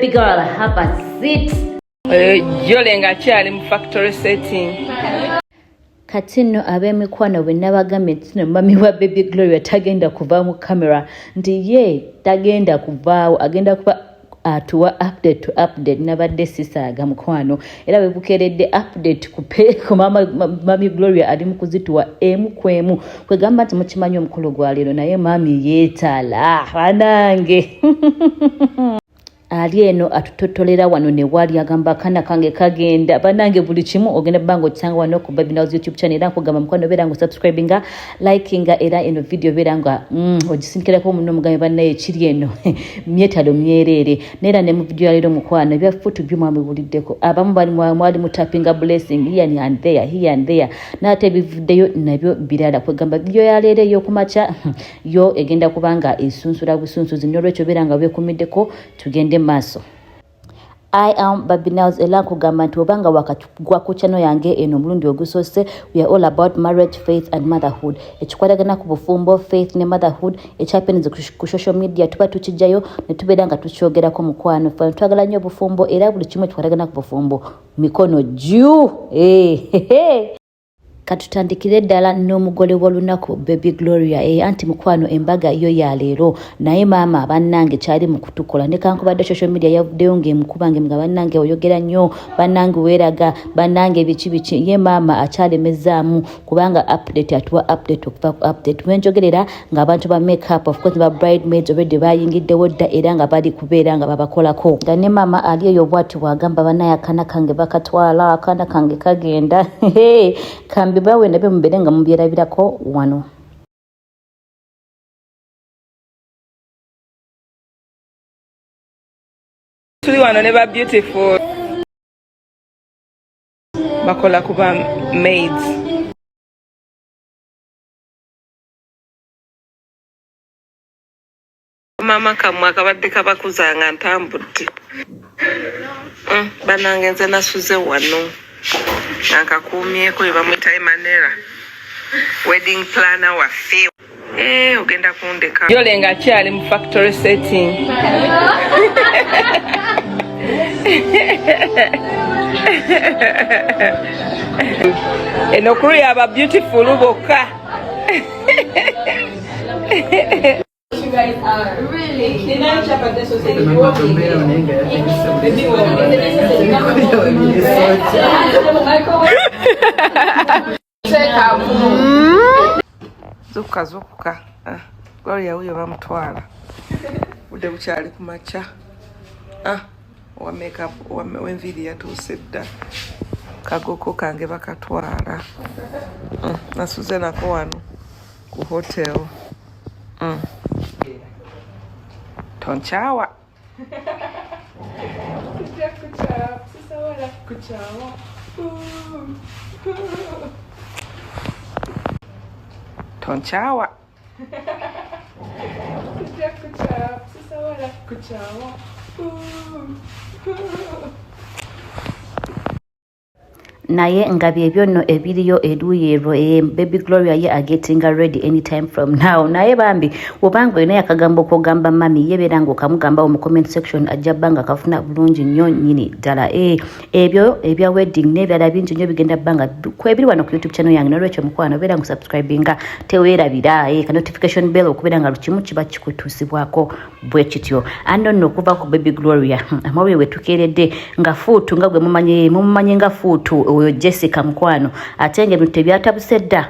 Baby girl, have a seat. Jolenga kyali mu factory setting. Katino ab'emikwano bwe nabagambye tino mami wa Baby Gloria tagenda kuva mu camera nti ye tagenda kuvaawo agenda kuba atuwa update to update nabadde sisaaga mukwano era bwe bukeredde update ku mami Gloria ali mu kuzituwa emu kwemu kwegamba nti mukimanyi omukolo gwa leero naye mami yeetala banange ali eno atutotolera wano ne wali agamba kana kange kagenda banange buli kimu ogenda bango kyanga wano ku Baby Nals YouTube channel era kugamba mukwano berango subscribinga likinga era eno video beranga ogisindikira ko muno mugambe banaye kiri eno myetalo myerere nera ne mu video yalero mukwano bya futu byumwa mubuliddeko abamu bali mwali mutapinga blessing here and there nate bivudeyo nabyo birala kwegamba video yalero yo kumacha yo egenda kubanga esunsura busunsu zinolwecho beranga bwe kumiddeko tugende maso. I am Baby Nals era kugamba nti obanga wakatugwa ku channel yange eno mulundi ogusose we are all about marriage, faith and motherhood. Ekikwatagana ku bufumbo, faith ne motherhood ekyapenize ku social media tuba tukijjayo ne tubeera tukyogerako mukwano fa twagala nnyo bufumbo era buli kimu ekikwatagana ku bufumbo mikono juu katutandikire ddala n'omugole w'olunaku Baby Gloria anti mukwano embaga yo ya leero naye maama bannange kyali mu kutukola ne kankubadde social media yavuddeyo ng'emukubange mga bannange oyogera nnyo bannange weeraga bannange biki ye maama akyalemezaamu kubanga update atuwa update okuva ku update wenjogerera ng'abantu ba makeup of course ba bridesmaids already bayingiddewo dda era nga bali kubeera nga babakolako nga ne maama ali eyo bwati bwagamba bannaye akana kange bakatwala akana kange kagenda bawe nabe muberenga mubyerabirako wano tuli wano ne ba beautiful bakola kuba maids mama kamwe akabadde kabakuzanga ntambudde banange nze nasuze wano nakakumyeko ebamwita Emanera wedding planner waffe ogenda kundeka Jolenga kyali mu factory setting eno kuri aba beautiful bokka you guys are really zuka Gloria huyo bamutwala ude bukyali kumacha wa makeup wenvidi yatuuse dda kagoko kange bakatwala nasuze nako wano ku hotel tonchawa tonchawa naye nga byebyo nno ebiriyo eruyeero Baby Gloria ye agetinga ready anytime from now naye bambi obanga olina akagambo okugamba mami yebeera ng'okamugamba mu comment section ajja bbanga kafuna bulungi nnyo nnyini ddala ebyo ebya wedding n'ebyala bingi nnyo bigenda bbanga kwebiri wano ku YouTube channel yange n'olwekyo mukwano obeera ngu subscribinga teweerabira ka notification bell okubeera nga lukimu kiba kikutuusibwako bwe kityo ando nno okuva ku Baby Gloria amawulire we tukeeredde nga fuutu nga gwe mumanye nga fuutu oyo Jessica mukwano atenge bintu ebyatabuse dda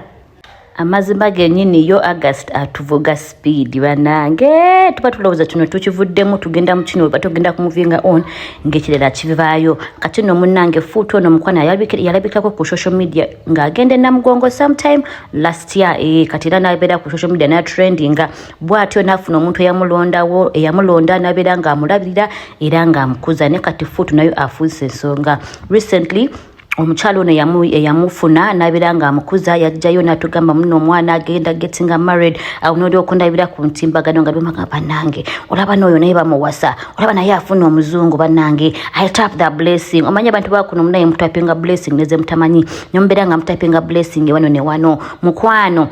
amazima gennyini yo August atuvuga speed banange tuba tulowooza kino tukivuddemu tugenda mu kino oba tugenda kumuvinga on ng'ekirala kivaayo kati nno munnange fuutu ono mukwano yalabikako ku social media ng'agenda namugongo sometime last year kati era n'abeera ku social media n'atrendinga bw'atyo n'afuna omuntu eyamulonda n'abeera ng'amulabirira era ng'amukuza ne kati fuutu nayo afuuse ensonga recently omukyalo ono eyamufuna n'abeera ng'amukuza yajjayo n'atugamba muno omwana agenda getting married awo n'olyoka ndabira ku ntimbagano nga bimagamba bannange olaba n'oyo naye bamuwasa olaba naye afuna omuzungu bannange I tap the blessing omanye abantu bakuno munaye mutapinga blessing neze mutamanyi nyomubeera nga mutapinga blessing wano ne wano mukwano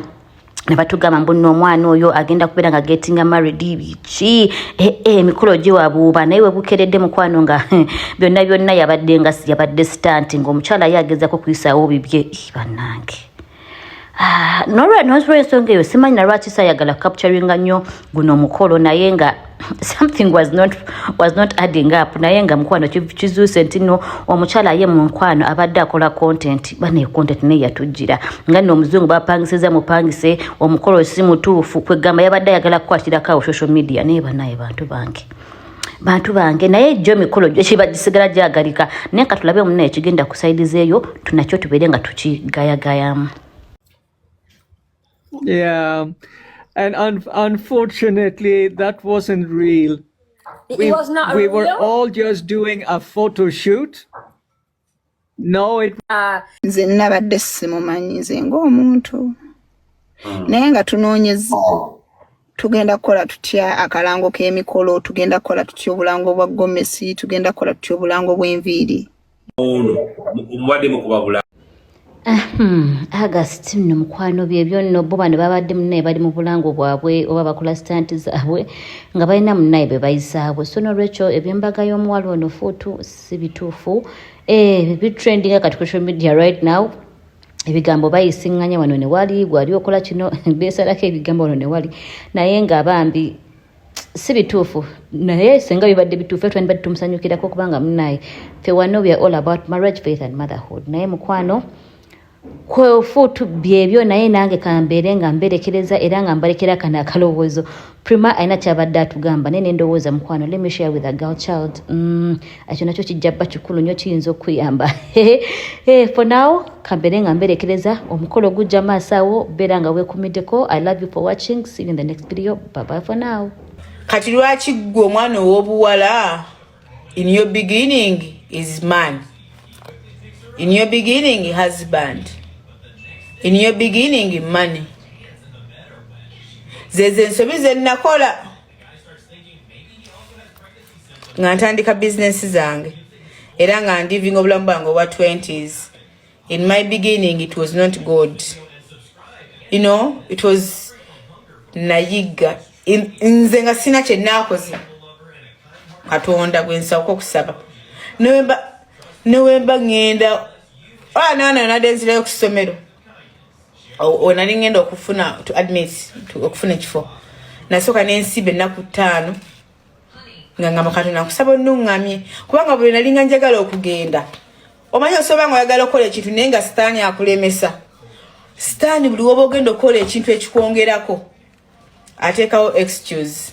nebatugamba mbuno omwana oyo agenda kubeera nga getting married biki mikolo gye wabuuba naye webukeredde mukwano nga byonna yabadde stanti ng'omukyala yagezako kuyisaawo bibye bannange nolwensonga eyo simanyi na lwaki saayagala capturinga nnyo guno omukolo naye nga something was not adding up naye nga mukwano kizuuse nti no omukyala ye mu nkwano abadde akola content bane content naye yatujjira nga nno omuzungu bapangisiza mupangise omukolo si mutuufu kwegamba yabadde ayagala kukwatirawo social media naye banaye bantu bange naye jo mikolo gyo kiba gisigala gyagalika naye ka tulabe omunaye kigenda ku saidize eyo tunakyo tubeere nga tukigayagayamu. Yeah, and unfortunately, that wasn't real. It was not We real? were all just doing a photo shoot. No, it nze nabadde simumanyi nze ng'omuntu naye nga tunoonyeza tugenda kukola tutya akalango k'emikolo tugenda kukola tutya obulango bwa gomesi tugenda kukola tutya obulango bw'enviiri mubadde mukubabula August nno mukwano byebyo nno bo bano babadde munnaye bali mu bulango bwabwe oba bakola stanti zaabwe nga balina munnaye be bayisaabwe so nolwekyo ebyembaga y'omuwala ono fuutu si bituufu bitrendinga kati ku social media right now ebigambo bayisiŋŋanya wano ne wali gwali okola kino beesalako ebigambo wano ne wali naye nga bambi si bituufu naye senga bibadde bituufu twandibadde tumusanyukirako kubanga munnaye fe wano we are all about marriage faith and motherhood naye mukwano kwefuutu byebyo naye nange kambeere nga mberekereza era nga mbalekera kana akalowoozo Prima alina kyabadde atugamba naye nendowooza mukwano let me share with a girl child ekyo nakyo kijja bba kikulu nnyo kiyinza okuyamba for now kambeere nga mberekereza omukolo gujja maaso awo beera nga weekumiddeko I love you for watching see you in the next video bye bye for now. Kati lwaki ggwe omwana ow'obuwala in your beginning is man. In your beginning, husband. In your beginning, money. Zeze nsobi ze nakola. Nga ntandika business zange. Era nga living obulamu bwange obwa 20s. In my beginning, it was not good. You know, it was nayiga. Nze nga sina kye naakoze. Katonda gwe nsaba okusaba. Nowemba ngenda nana nadenzira yo kusomero onali ngenda okufuna to admit okufuna ekifo nasoka n'ensibe ennaku 5 nga ngamba Katonda nkusaba onnungamye kubanga bwe nali nga njagala okugenda omanyi osoba nga oyagala okukola ekintu naye nga sitaani akulemesa sitaani buli woba ogenda okukola ekintu ekikwongerako ateekawo excuse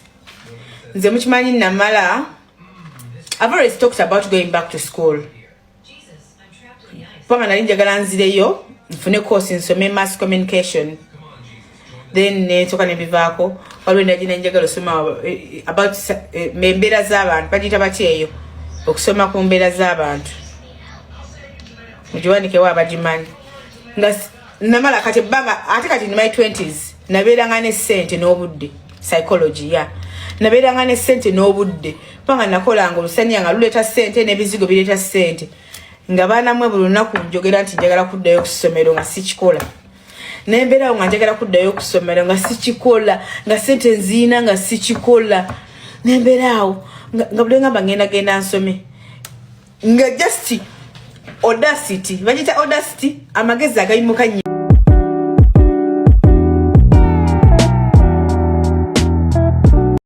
nze mukimanyi namala I've already talked about going back to school. Pama nali njagala nzireyo nfune course nsome mass communication. Then netoka nebivaako waliwo ndagina njagala osoma about embeera z'abantu bagiyita bati eyo okusoma ku mbeera z'abantu mugiwanikewo abagimanyi nga namala kati ebbanga ate kati in my 20s nabeeranga ne ssente n'obudde psychology nabeeranga ne ssente n'obudde panga nakolanga olusanya nga luleeta ssente n'ebizigo bireeta ssente nga baana mwe buli lunaku njogera nti njagala kuddayo ku ssomero nga sikikola nembeerawo nga njagala kuddayo ku ssomero nga sikikola nga ssente nziina nga sikikola nembeerawo nga buli ngamba ngenda nsome nga just audacity bagita audacity amagezi agayimuka nnyo